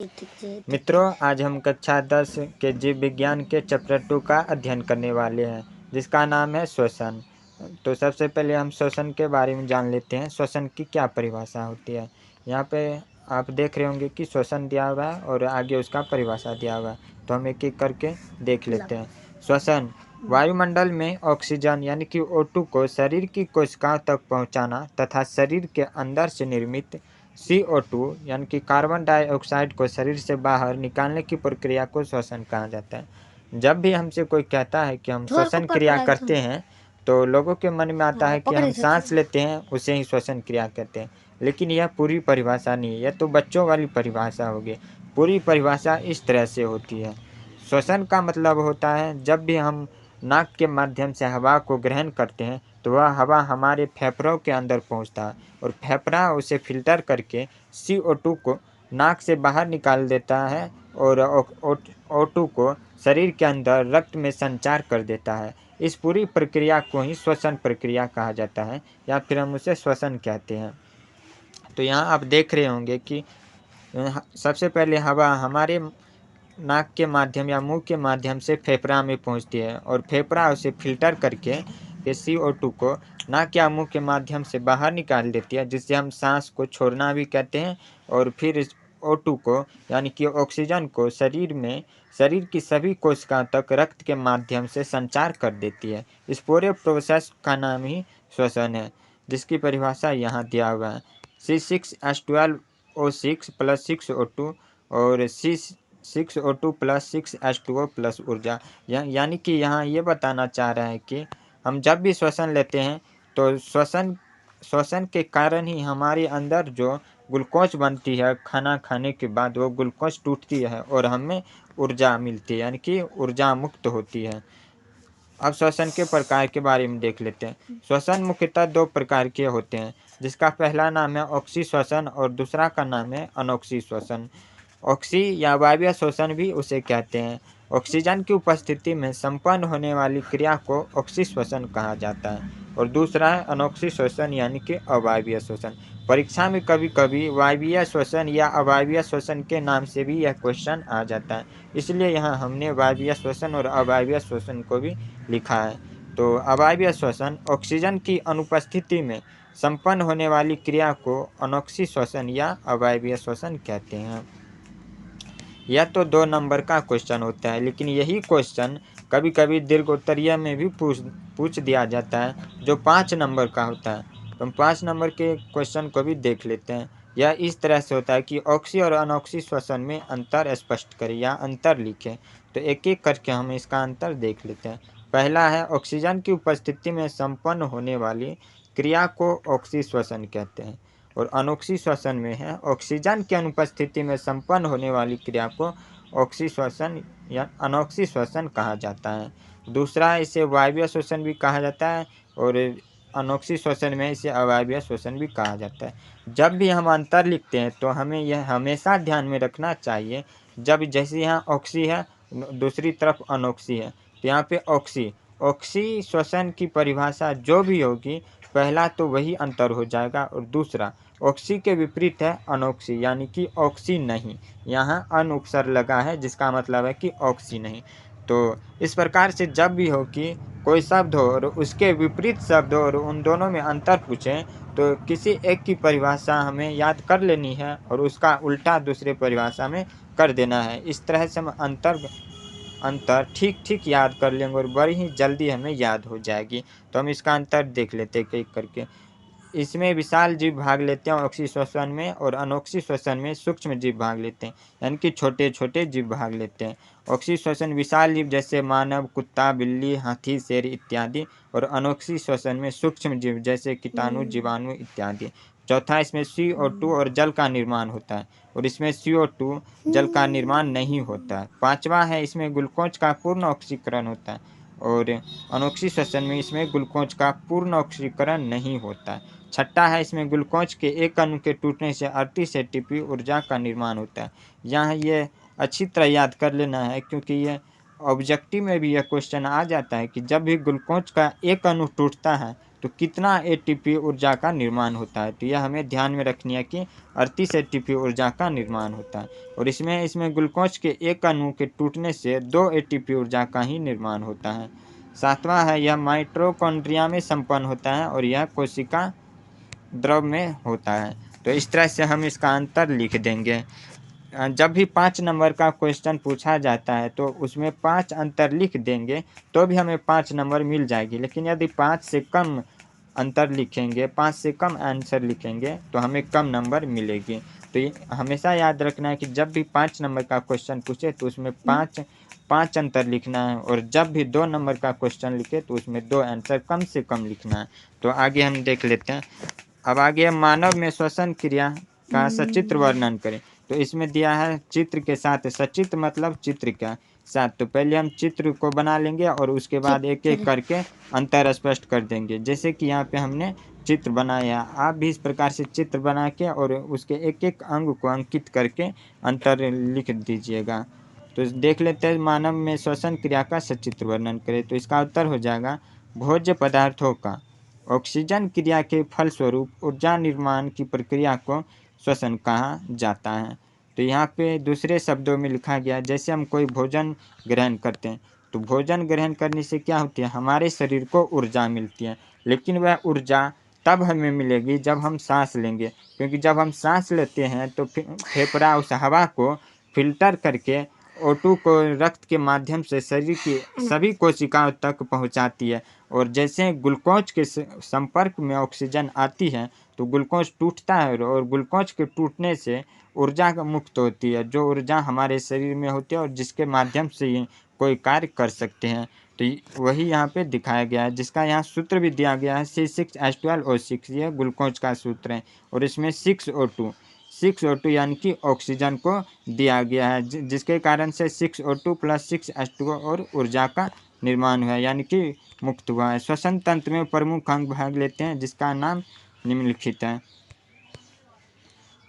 मित्रों, आज हम कक्षा 10 के जीव विज्ञान के चैप्टर 2 का अध्ययन करने वाले हैं, जिसका नाम है श्वसन। तो सबसे पहले हम श्वसन के बारे में जान लेते हैं। श्वसन की क्या परिभाषा होती है। यहाँ पे आप देख रहे होंगे कि श्वसन दिया हुआ है और आगे उसका परिभाषा दिया हुआ है। तो हम एक एक करके देख लेते हैं। श्वसन वायुमंडल में ऑक्सीजन यानी कि O2 को शरीर की कोशिकाओं तक पहुँचाना तथा शरीर के अंदर से निर्मित CO2 यानी कि कार्बन डाइऑक्साइड को शरीर से बाहर निकालने की प्रक्रिया को श्वसन कहा जाता है। जब भी हमसे कोई कहता है कि हम श्वसन क्रिया करते हैं, तो लोगों के मन में आता है कि हम सांस लेते हैं, उसे ही श्वसन क्रिया कहते हैं। लेकिन यह पूरी परिभाषा नहीं है, यह तो बच्चों वाली परिभाषा होगी। पूरी परिभाषा इस तरह से होती है। श्वसन का मतलब होता है जब भी हम नाक के माध्यम से हवा को ग्रहण करते हैं, तो वह हवा हमारे फेफड़ों के अंदर पहुंचता है और फेफड़ा उसे फिल्टर करके CO2 को नाक से बाहर निकाल देता है और O2 को शरीर के अंदर रक्त में संचार कर देता है। इस पूरी प्रक्रिया को ही श्वसन प्रक्रिया कहा जाता है, या फिर हम उसे श्वसन कहते हैं। तो यहाँ आप देख रहे होंगे कि सबसे पहले हवा हमारे नाक के माध्यम या मुंह के माध्यम से फेफड़ा में पहुंचती है और फेफड़ा उसे फिल्टर करके CO2 को नाक या मुंह के माध्यम से बाहर निकाल देती है, जिससे हम सांस को छोड़ना भी कहते हैं। और फिर इस O2 को यानी कि ऑक्सीजन को शरीर की सभी कोशिकाओं तक रक्त के माध्यम से संचार कर देती है। इस पूरे प्रोसेस का नाम ही श्वसन है, जिसकी परिभाषा यहाँ दिया हुआ है। C6H12O6 + 6O2 और C6O2 + 6H2O + ऊर्जा। यानी कि यहाँ ये बताना चाह रहा है कि हम जब भी श्वसन लेते हैं, तो श्वसन के कारण ही हमारे अंदर जो ग्लूकोज बनती है, खाना खाने के बाद वो ग्लूकोज टूटती है और हमें ऊर्जा मिलती है, यानी कि ऊर्जा मुक्त होती है। अब श्वसन के प्रकार के बारे में देख लेते हैं। श्वसन मुख्यतः 2 प्रकार के होते हैं, जिसका पहला नाम है ऑक्सी श्वसन और दूसरा का नाम है अनोक्सी श्वसन। ऑक्सी या वायवीय श्वसन भी उसे कहते हैं। ऑक्सीजन की उपस्थिति में संपन्न होने वाली क्रिया को ऑक्सी श्वसन कहा जाता है और दूसरा है अनोक्सी श्वसन यानी कि अवायवीय श्वसन। परीक्षा में कभी कभी वायवीय श्वसन या अवायवीय श्वसन के नाम से भी यह क्वेश्चन आ जाता है, इसलिए यहाँ हमने वायवीय श्वसन और अवायवीय श्वसन को भी लिखा है। तो अवायवीय श्वसन ऑक्सीजन की अनुपस्थिति में संपन्न होने वाली क्रिया को अनोक्सी श्वसन या अवायवीय श्वसन कहते हैं। यह तो 2 नंबर का क्वेश्चन होता है, लेकिन यही क्वेश्चन कभी कभी दीर्घोत्तरीय में भी पूछ दिया जाता है, जो 5 नंबर का होता है। तो हम 5 नंबर के क्वेश्चन को भी देख लेते हैं। यह इस तरह से होता है कि ऑक्सी और अनोक्सी श्वसन में अंतर स्पष्ट करें या अंतर लिखें। तो एक एक करके हम इसका अंतर देख लेते हैं। पहला है, ऑक्सीजन की उपस्थिति में संपन्न होने वाली क्रिया को ऑक्सी श्वसन कहते हैं और अनोक्सी श्वसन में है ऑक्सीजन की अनुपस्थिति में संपन्न होने वाली क्रिया को ऑक्सी श्वसन या अनोक्सी श्वसन कहा जाता है। दूसरा, इसे वायवीय श्वसन भी कहा जाता है और अनोक्सी श्वसन में इसे अवायवीय श्वसन भी कहा जाता है। जब भी हम अंतर लिखते हैं, तो हमें यह हमेशा ध्यान में रखना चाहिए, जब जैसे यहाँ ऑक्सी है, दूसरी तरफ अनोक्सी है, तो यहाँ पे ऑक्सी श्वसन की परिभाषा जो भी होगी, पहला तो वही अंतर हो जाएगा और दूसरा ऑक्सी के विपरीत है अनोक्सी यानी कि ऑक्सी नहीं। यहाँ अन उपसर्ग लगा है, जिसका मतलब है कि ऑक्सी नहीं। तो इस प्रकार से जब भी हो कि कोई शब्द हो और उसके विपरीत शब्द हो और उन दोनों में अंतर पूछें, तो किसी एक की परिभाषा हमें याद कर लेनी है और उसका उल्टा दूसरे परिभाषा में कर देना है। इस तरह से हम अंतर ठीक याद कर लेंगे और बड़ी ही जल्दी हमें याद हो जाएगी। तो हम इसका अंतर देख लेते हैं एक करके। इसमें विशाल जीव भाग लेते हैं ऑक्सी श्वसन में, और अनोक्सी श्वसन में सूक्ष्म जीव भाग लेते हैं, यानी कि छोटे छोटे जीव भाग लेते हैं। ऑक्सी श्वसन विशाल जीव जैसे मानव, कुत्ता, बिल्ली, हाथी, शेर इत्यादि, और अनोक्सी श्वसन में सूक्ष्म जीव जैसे कीटाणु, जीवाणु इत्यादि। चौथा, इसमें CO2 और जल का निर्माण होता है और इसमें CO2 जल का निर्माण नहीं होता है। पांचवा है, इसमें ग्लूकोज का पूर्ण ऑक्सीकरण होता है और अनोक्सी श्वसन में इसमें ग्लूकोज का पूर्ण ऑक्सीकरण नहीं होता है। छठा है, इसमें ग्लूकोज के एक अणु के टूटने से 38 ATP ऊर्जा का निर्माण होता है। यहाँ ये अच्छी तरह याद कर लेना है, क्योंकि ये ऑब्जेक्टिव में भी यह क्वेश्चन आ जाता है कि जब भी ग्लूकोज का एक अणु टूटता है, तो कितना एटीपी ऊर्जा का निर्माण होता है। तो यह हमें ध्यान में रखनी है कि 38 एटीपी ऊर्जा का निर्माण होता है। और इसमें ग्लूकोज के एक अणु के टूटने से 2 एटीपी ऊर्जा का ही निर्माण होता है। सातवां है, यह माइटोकॉन्ड्रिया में संपन्न होता है और यह कोशिका द्रव में होता है। तो इस तरह से हम इसका अंतर लिख देंगे। जब भी 5 नंबर का क्वेश्चन पूछा जाता है तो उसमें 5 अंतर लिख देंगे तो भी हमें 5 नंबर मिल जाएगी। लेकिन यदि 5 से कम अंतर लिखेंगे, 5 से कम आंसर लिखेंगे तो हमें कम नंबर मिलेगी। तो ये हमेशा याद रखना है कि जब भी 5 नंबर का क्वेश्चन पूछे तो उसमें 5 अंतर लिखना है, और जब भी 2 नंबर का क्वेश्चन लिखे तो उसमें 2 आंसर कम से कम लिखना है। तो आगे हम देख लेते हैं। अब आगे मानव में श्वसन क्रिया का सचित्र वर्णन करें। तो इसमें दिया है चित्र के साथ, सचित्र मतलब चित्र का साथ। तो पहले हम चित्र को बना लेंगे और उसके बाद एक एक करके अंतर स्पष्ट कर देंगे। जैसे कि यहाँ पे हमने चित्र बनाया, आप भी इस प्रकार से चित्र बना के और उसके एक एक अंग को अंकित करके अंतर लिख दीजिएगा। तो देख लेते हैं, मानव में श्वसन क्रिया का सचित्र वर्णन करें। तो इसका उत्तर हो जाएगा, भोज्य पदार्थों का ऑक्सीजन क्रिया के फलस्वरूप ऊर्जा निर्माण की प्रक्रिया को श्वसन कहा जाता है। तो यहाँ पे दूसरे शब्दों में लिखा गया, जैसे हम कोई भोजन ग्रहण करते हैं तो भोजन ग्रहण करने से क्या होती है, हमारे शरीर को ऊर्जा मिलती है। लेकिन वह ऊर्जा तब हमें मिलेगी जब हम सांस लेंगे, क्योंकि जब हम सांस लेते हैं तो फेफड़ा उस हवा को फिल्टर करके O2 को रक्त के माध्यम से शरीर की सभी कोशिकाओं तक पहुंचाती है। और जैसे ग्लूकोज के संपर्क में ऑक्सीजन आती है तो ग्लूकोज टूटता है, और ग्लूकोज के टूटने से ऊर्जा मुक्त होती है, जो ऊर्जा हमारे शरीर में होती है और जिसके माध्यम से ये कोई कार्य कर सकते हैं। तो वही यहाँ पे दिखाया गया है, जिसका यहाँ सूत्र भी दिया गया है C6H12O6, ये ग्लूकोज का सूत्र है। और इसमें 6O2 यानी कि ऑक्सीजन को दिया गया है, जिसके कारण से 6O2 + 6H2O और ऊर्जा का निर्माण हुआ है, यानी कि मुक्त हुआ है। श्वसन तंत्र में प्रमुख अंग भाग लेते हैं, जिसका नाम निम्नलिखित है।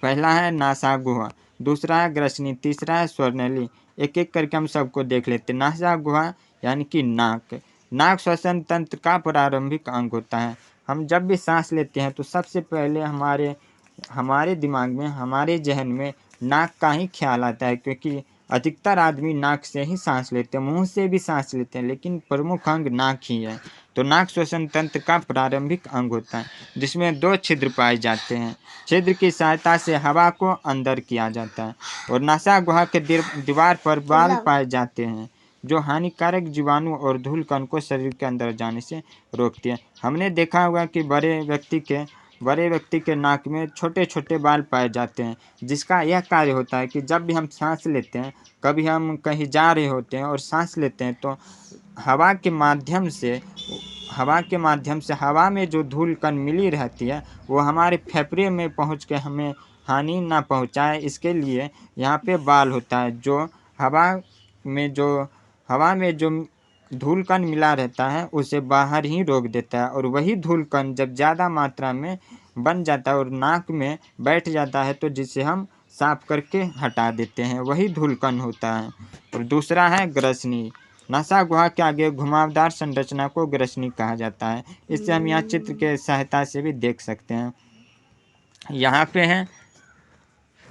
पहला है नासा गुहा, दूसरा है ग्रसनी, तीसरा है स्वर्णली। एक एक करके हम सबको देख लेते हैं। नासा गुहा यानी कि नाक। नाक श्वसन तंत्र का प्रारंभिक अंग होता है। हम जब भी सांस लेते हैं तो सबसे पहले हमारे दिमाग में, हमारे जहन में नाक का ही ख्याल आता है, क्योंकि अधिकतर आदमी नाक से ही सांस लेते हैं, मुंह से भी सांस लेते हैं, लेकिन प्रमुख अंग नाक ही है। तो नाक श्वसन तंत्र का प्रारंभिक अंग होता है, जिसमें 2 छिद्र पाए जाते हैं। छिद्र की सहायता से हवा को अंदर किया जाता है। और नासा गुहा के दीवार पर बाल पाए जाते हैं, जो हानिकारक जीवाणु और धूल कण को शरीर के अंदर जाने से रोकती है। हमने देखा होगा कि बड़े व्यक्ति के नाक में छोटे छोटे बाल पाए जाते हैं, जिसका यह कार्य होता है कि जब भी हम सांस लेते हैं, कभी हम कहीं जा रहे होते हैं और सांस लेते हैं तो हवा के माध्यम से हवा में जो धूल कण मिली रहती है वो हमारे फेफड़े में पहुंच के हमें हानि ना पहुंचाए, इसके लिए यहाँ पे बाल होता है, जो हवा में जो धूल कण मिला रहता है उसे बाहर ही रोक देता है। और वही धूल कण जब ज़्यादा मात्रा में बन जाता है और नाक में बैठ जाता है तो जिसे हम साफ करके हटा देते हैं, वही धूल कण होता है। और दूसरा है ग्रसनी। नासा गुहा के आगे घुमावदार संरचना को ग्रसनी कहा जाता है। इससे हम यहाँ चित्र के सहायता से भी देख सकते हैं। यहाँ पे है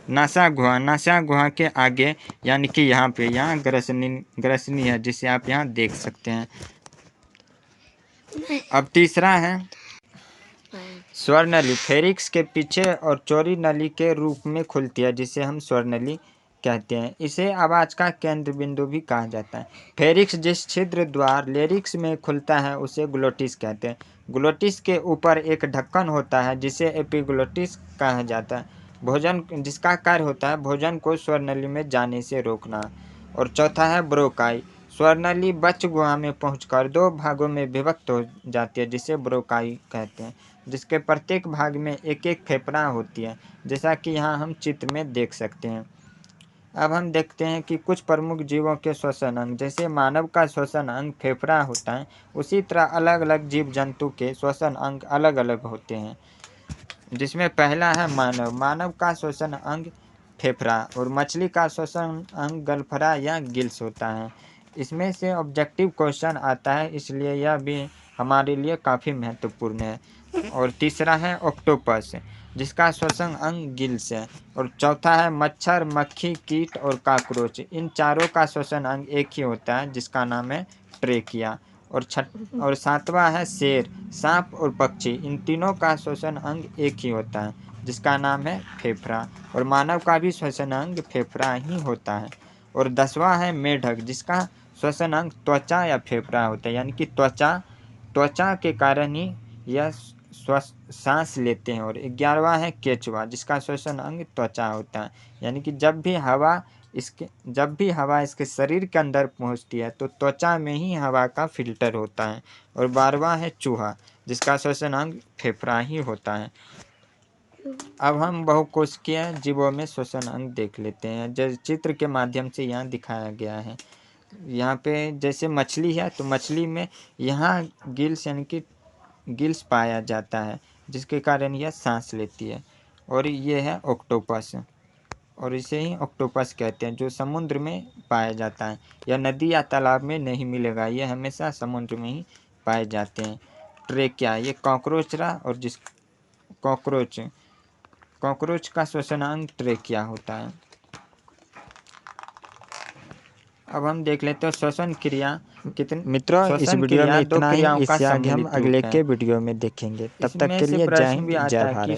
नासा गुहा के आगे यानी कि यहाँ ग्रसनी है, जिसे आप यहाँ देख सकते हैं। अब तीसरा है स्वर्णली। फेरिक्स के पीछे और चौड़ी नली के रूप में खुलती है, जिसे हम स्वर्णली कहते हैं। इसे आवाज का केंद्र बिंदु भी कहा जाता है। फेरिक्स जिस छिद्र द्वार लेरिक्स में खुलता है उसे ग्लोटिस कहते हैं। ग्लोटिस के ऊपर एक ढक्कन होता है जिसे एपिग्लोटिस कहा जाता है, जिसका कार्य होता है भोजन को स्वर्णली में जाने से रोकना। और चौथा है ब्रोकाई। स्वर्णली बच्च गुहा में पहुंचकर 2 भागों में विभक्त हो जाती है, जिसे ब्रोकाई कहते हैं, जिसके प्रत्येक भाग में एक एक फेफड़ा होती है, जैसा कि यहाँ हम चित्र में देख सकते हैं। अब हम देखते हैं कि कुछ प्रमुख जीवों के श्वसन अंग, जैसे मानव का श्वसन अंग फेफड़ा होता है, उसी तरह अलग अलग जीव जंतु के श्वसन अंग अलग अलग होते हैं। जिसमें पहला है मानव का श्वसन अंग फेफड़ा, और मछली का श्वसन अंग गलफड़ा या गिल्स होता है। इसमें से ऑब्जेक्टिव क्वेश्चन आता है, इसलिए यह भी हमारे लिए काफ़ी महत्वपूर्ण है। और तीसरा है ऑक्टोपस, जिसका श्वसन अंग गिल्स है। और चौथा है मच्छर, मक्खी, कीट और कॉकरोच। इन चारों का श्वसन अंग एक ही होता है, जिसका नाम है ट्रेकिया। और सातवां है शेर, सांप और पक्षी। इन तीनों का श्वसन अंग एक ही होता है, जिसका नाम है फेफड़ा। और मानव का भी श्वसन अंग फेफड़ा ही होता है। और 10वां है मेढक, जिसका श्वसन अंग त्वचा या फेफड़ा होता है, यानी कि त्वचा के कारण ही यह सांस लेते हैं। और 11वां है केचुआ, जिसका श्वसन अंग त्वचा होता है, यानी कि जब भी हवा इसके शरीर के अंदर पहुंचती है तो त्वचा में ही हवा का फिल्टर होता है। और 12वां है चूहा, जिसका श्वसन अंग फेफड़ा ही होता है। अब हम बहुकोशिकीय जीवों में श्वसन अंग देख लेते हैं, जैसे चित्र के माध्यम से यहाँ दिखाया गया है। यहाँ पे जैसे मछली है, तो मछली में यहाँ गिल्स यानी कि गिल्स पाया जाता है, जिसके कारण यह सांस लेती है। और ये है ऑक्टोपस, और इसे ही ऑक्टोपस कहते हैं, जो समुद्र में पाया जाता है। यह नदी या तालाब में नहीं मिलेगा, ये हमेशा समुद्र में ही पाए जाते हैं। ट्रेकिया, ये कॉकरोच रहा, और कॉकरोच का श्वसन अंग ट्रेकिया होता है। अब हम देख लेते हैं श्वसन क्रिया कितने। मित्रों, इस श्वसन वीडियो क्रिया में दो इतना ही। क्रियाओं का इससे आगे हम सम्मिलित अगले रूप है। के वीडियो में देखेंगे। तब तक इसमें के से लिए जय प्रश्न भी हिंद, आता जय है कि भारत।